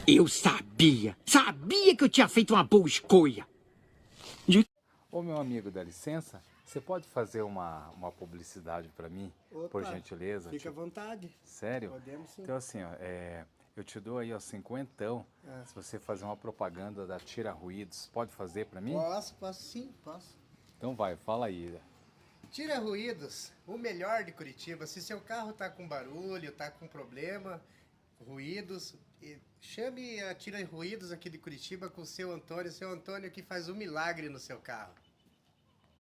Eu sabia! Sabia que eu tinha feito uma boa escolha! Ô meu amigo, dá licença? Você pode fazer uma publicidade para mim, Opa, por gentileza? Fica à vontade. Sério? Podemos sim. Então assim, ó, eu te dou aí, ó, cinquentão, se você fazer uma propaganda da Tira Ruídos. Pode fazer para mim? Posso sim, posso. Então vai, fala aí. Tira Ruídos, o melhor de Curitiba. Se seu carro tá com barulho, tá com problema, ruídos, chame a Tira Ruídos aqui de Curitiba com o seu Antônio que faz um milagre no seu carro.